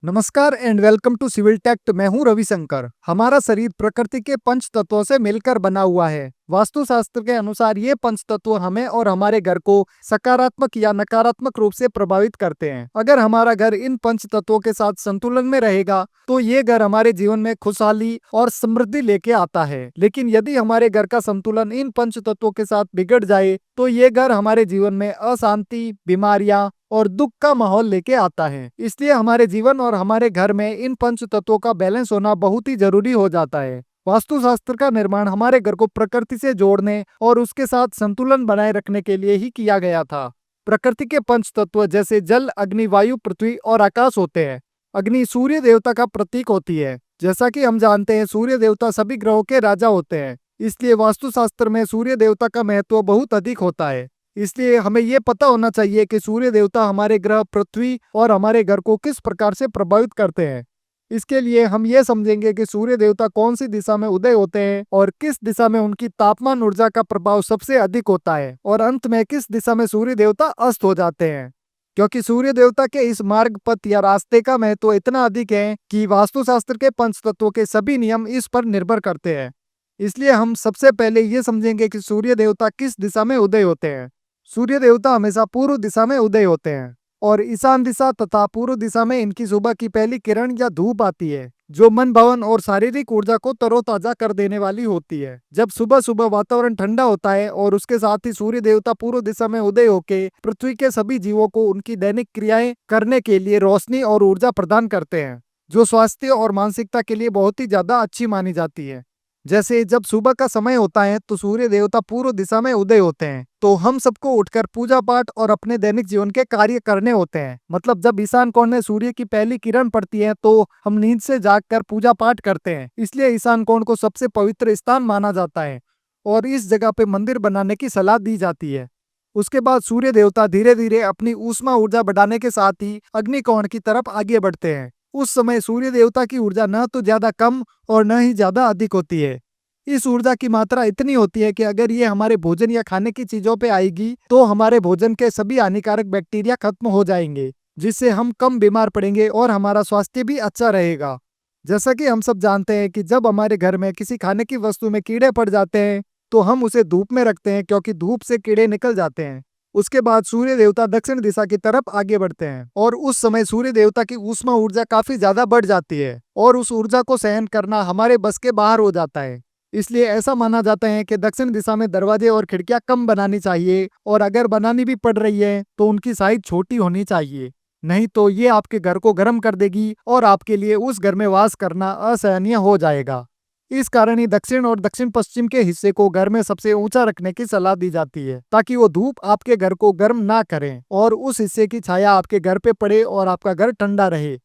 नमस्कार and welcome to civil टेक्ट। मैं हूं रविशंकर। हमारा शरीर प्रकृति के पंच तत्वों से मिलकर बना हुआ है। वास्तुशास्त्र के अनुसार ये पंच तत्व हमें और हमारे घर को सकारात्मक या नकारात्मक रूप से प्रभावित करते हैं। अगर हमारा घर इन पंच तत्वों के साथ संतुलन में रहेगा तो ये घर हमारे जीवन में खुशहाली और समृद्धि लेके आता है। लेकिन यदि हमारे घर का संतुलन इन पंच तत्वों के साथ बिगड़ जाए तो ये घर हमारे जीवन में अशांति, बीमारियां और दुख का माहौल लेके आता है। इसलिए हमारे जीवन और हमारे घर में इन पंच तत्वों का बैलेंस होना बहुत ही जरूरी हो जाता है। वास्तुशास्त्र का निर्माण हमारे घर को प्रकृति से जोड़ने और उसके साथ संतुलन बनाए रखने के लिए ही किया गया था। प्रकृति के पंच तत्व जैसे जल, अग्नि, वायु, पृथ्वी और आकाश होते हैं। अग्नि सूर्य देवता का प्रतीक होती है। जैसा कि हम जानते हैं, सूर्य देवता सभी ग्रहों के राजा होते हैं। इसलिए वास्तुशास्त्र में सूर्य देवता का महत्व बहुत अधिक होता है। इसलिए हमें ये पता होना चाहिए कि सूर्य देवता हमारे ग्रह पृथ्वी और हमारे घर को किस प्रकार से प्रभावित करते हैं। इसके लिए हम ये समझेंगे कि सूर्य देवता कौन सी दिशा में उदय होते हैं और किस दिशा में उनकी तापमान ऊर्जा का प्रभाव सबसे अधिक होता है, और अंत में किस दिशा में सूर्य देवता अस्त हो जाते हैं। क्योंकि सूर्य देवता के इस मार्ग, पथ या रास्ते का महत्व इतना अधिक है कि वास्तुशास्त्र के पंच तत्वों के सभी नियम इस पर निर्भर करते हैं। इसलिए हम सबसे पहले ये समझेंगे कि सूर्य देवता किस दिशा में उदय होते हैं। सूर्य देवता हमेशा पूर्व दिशा में उदय होते हैं और ईशान दिशा तथा पूर्व दिशा में इनकी सुबह की पहली किरण या धूप आती है, जो मन भवन और शारीरिक ऊर्जा को तरोताजा कर देने वाली होती है। जब सुबह सुबह वातावरण ठंडा होता है और उसके साथ ही सूर्य देवता पूर्व दिशा में उदय होके पृथ्वी के सभी जीवों को उनकी दैनिक क्रियाएं करने के लिए रोशनी और ऊर्जा प्रदान करते हैं, जो स्वास्थ्य और मानसिकता के लिए बहुत ही ज्यादा अच्छी मानी जाती है। जैसे जब सुबह का समय होता है तो सूर्य देवता पूर्व दिशा में उदय होते हैं, तो हम सबको उठकर पूजा पाठ और अपने दैनिक जीवन के कार्य करने होते हैं। मतलब जब ईशान कोण में सूर्य की पहली किरण पड़ती है तो हम नींद से जागकर पूजा पाठ करते हैं। इसलिए ईशान कोण को सबसे पवित्र स्थान माना जाता है और इस जगह पे मंदिर बनाने की सलाह दी जाती है। उसके बाद सूर्य देवता धीरे धीरे अपनी ऊष्मा ऊर्जा बढ़ाने के साथ ही अग्नि कोण की तरफ आगे बढ़ते हैं। उस समय सूर्य देवता की ऊर्जा न तो ज्यादा कम और न ही ज्यादा अधिक होती है। इस ऊर्जा की मात्रा इतनी होती है कि अगर ये हमारे भोजन या खाने की चीजों पे आएगी तो हमारे भोजन के सभी हानिकारक बैक्टीरिया खत्म हो जाएंगे, जिससे हम कम बीमार पड़ेंगे और हमारा स्वास्थ्य भी अच्छा रहेगा। जैसा कि हम सब जानते हैं कि जब हमारे घर में किसी खाने की वस्तु में कीड़े पड़ जाते हैं तो हम उसे धूप में रखते हैं, क्योंकि धूप से कीड़े निकल जाते हैं। उसके बाद सूर्य देवता दक्षिण दिशा की तरफ आगे बढ़ते हैं और उस समय सूर्य देवता की ऊष्मा ऊर्जा काफी ज्यादा बढ़ जाती है और उस ऊर्जा को सहन करना हमारे बस के बाहर हो जाता है। इसलिए ऐसा माना जाता है कि दक्षिण दिशा में दरवाजे और खिड़कियां कम बनानी चाहिए, और अगर बनानी भी पड़ रही है तो उनकी साइज छोटी होनी चाहिए। नहीं तो ये आपके घर को गर्म कर देगी और आपके लिए उस घर में वास करना असहनीय हो जाएगा। इस कारण ही दक्षिण और दक्षिण पश्चिम के हिस्से को घर में सबसे ऊंचा रखने की सलाह दी जाती है, ताकि वो धूप आपके घर को गर्म ना करे और उस हिस्से की छाया आपके घर पे पड़े और आपका घर ठंडा रहे।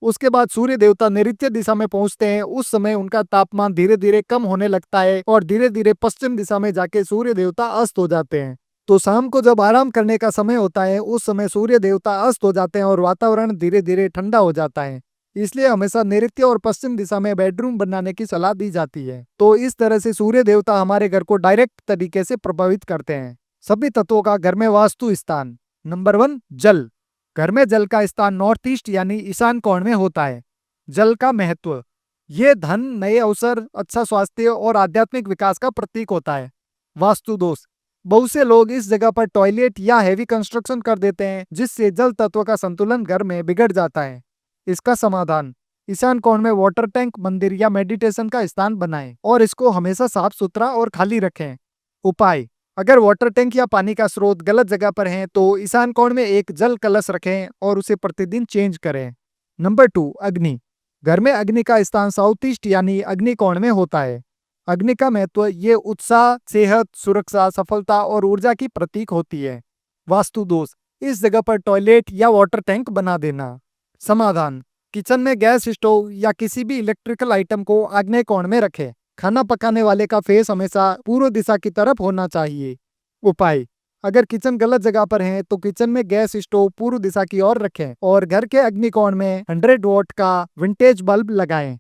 उसके बाद सूर्य देवता नैऋत्य दिशा में पहुंचते हैं। उस समय उनका तापमान धीरे धीरे कम होने लगता है और धीरे धीरे पश्चिम दिशा में जाके सूर्य देवता अस्त हो जाते हैं। तो शाम को जब आराम करने का समय होता है, उस समय सूर्य देवता अस्त हो जाते हैं और वातावरण धीरे धीरे ठंडा हो जाता है। इसलिए हमेशा नैऋत्य और पश्चिम दिशा में बेडरूम बनाने की सलाह दी जाती है। तो इस तरह से सूर्य देवता हमारे घर को डायरेक्ट तरीके से प्रभावित करते हैं। सभी तत्वों का घर में वास्तु स्थान। नंबर 1, जल। घर में जल का स्थान नॉर्थ ईस्ट यानी ईशान कोण में होता है। जल का महत्व। ये धन, नए अवसर, अच्छा स्वास्थ्य और आध्यात्मिक विकास का प्रतीक होता है। वास्तु दोष। बहुत से लोग इस जगह पर टॉयलेट या हैवी कंस्ट्रक्शन कर देते हैं, जिससे जल तत्व का संतुलन घर में बिगड़ जाता है। इसका समाधान। ईशान कोण में वाटर टैंक, मंदिर या मेडिटेशन का स्थान बनाएं और इसको हमेशा साफ सुथरा और खाली रखें। उपाय। अगर वाटर टैंक या पानी का स्रोत गलत जगह पर है तो ईशान कोण में एक जल कलश रखें और उसे प्रतिदिन चेंज करें। नंबर 2, अग्नि। घर में अग्नि का स्थान साउथ ईस्ट यानी अग्नि कोण में होता है। अग्नि का महत्व। ये उत्साह, सेहत, सुरक्षा, सफलता और ऊर्जा की प्रतीक होती है। वास्तु दोष। इस जगह पर टॉयलेट या वाटर टैंक बना देना। समाधान। किचन में गैस स्टोव या किसी भी इलेक्ट्रिकल आइटम को आग्नेय कोण में रखें। खाना पकाने वाले का फेस हमेशा पूर्व दिशा की तरफ होना चाहिए। उपाय। अगर किचन गलत जगह पर है तो किचन में गैस स्टोव पूर्व दिशा की ओर रखें और घर के अग्निकोण में 100 वॉट का विंटेज बल्ब लगाएं।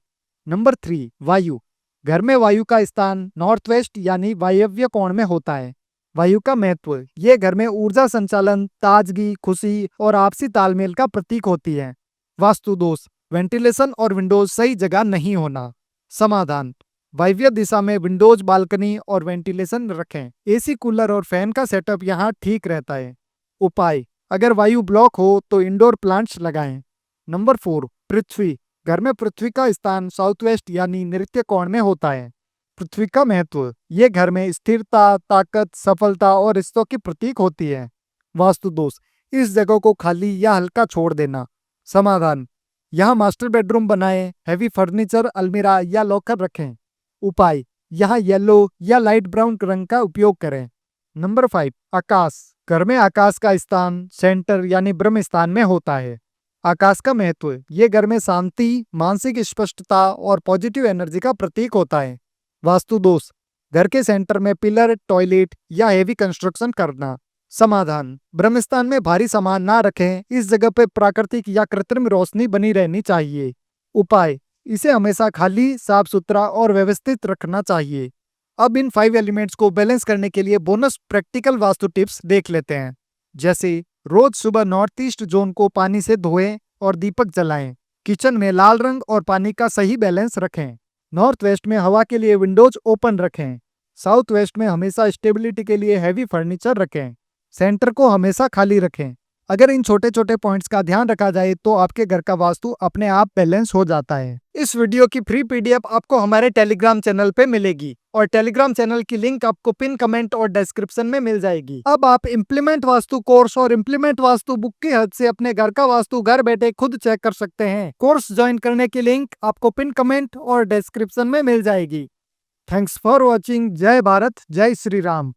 नंबर 3, वायु। घर में वायु का स्थान नॉर्थ वेस्ट यानी वायव्य कोण में होता है। वायु का महत्व। ये घर में ऊर्जा संचालन, ताजगी, खुशी और आपसी तालमेल का प्रतीक होती है। वास्तु दोष। वेंटिलेशन और विंडोज सही जगह नहीं होना। समाधान: वायव्य दिशा में विंडोज, बालकनी और वेंटिलेशन रखें। एसी, कूलर और फैन का सेटअप यहाँ ठीक रहता है। उपाय: अगर वायु ब्लॉक हो तो इंडोर प्लांट्स लगाएं। नंबर 4, पृथ्वी। घर में पृथ्वी का स्थान साउथ वेस्ट यानी नृत्य कोण में होता है। पृथ्वी का महत्व: ये घर में स्थिरता, ताकत, सफलता और रिश्तों की प्रतीक होती है। वास्तु दोष: इस जगह को खाली या हल्का छोड़ देना। समाधान: यहाँ मास्टर बेडरूम बनाएं, हैवी फर्नीचर, अलमीरा या लॉकर रखें। उपाय: यहाँ येलो या लाइट ब्राउन रंग का उपयोग करें। नंबर 5, आकाश। घर में आकाश का स्थान सेंटर यानी ब्रह्म स्थान में होता है। आकाश का महत्व: ये घर में शांति, मानसिक स्पष्टता और पॉजिटिव एनर्जी का प्रतीक होता है। वास्तु दोष: घर के सेंटर में पिलर, टॉयलेट या हेवी कंस्ट्रक्शन करना। समाधान: ब्रह्मस्थान में भारी सामान ना रखें। इस जगह पे प्राकृतिक या कृत्रिम रोशनी बनी रहनी चाहिए। उपाय: इसे हमेशा खाली, साफ सुथरा और व्यवस्थित रखना चाहिए। अब इन 5 एलिमेंट्स को बैलेंस करने के लिए बोनस प्रैक्टिकल वास्तु टिप्स देख लेते हैं। जैसे रोज सुबह नॉर्थ ईस्ट जोन को पानी से धोएं और दीपक जलाएं। किचन में लाल रंग और पानी का सही बैलेंस रखें। नॉर्थ वेस्ट में हवा के लिए विंडोज ओपन रखें। साउथ वेस्ट में हमेशा स्टेबिलिटी के लिए हैवी फर्नीचर रखें। सेंटर को हमेशा खाली रखें। अगर इन छोटे छोटे पॉइंट्स का ध्यान रखा जाए तो आपके घर का वास्तु अपने आप बैलेंस हो जाता है। इस वीडियो की फ्री पीडीएफ आपको हमारे टेलीग्राम चैनल पे मिलेगी और टेलीग्राम चैनल की लिंक आपको पिन कमेंट और डिस्क्रिप्शन में मिल जाएगी। अब आप इम्प्लीमेंट वास्तु कोर्स और इम्प्लीमेंट वास्तु बुक की हेल्प से अपने घर का वास्तु घर बैठे खुद चेक कर सकते हैं। कोर्स ज्वाइन करने की लिंक आपको पिन कमेंट और डिस्क्रिप्शन में मिल जाएगी। Thanks for watching. जय भारत, जय श्री राम।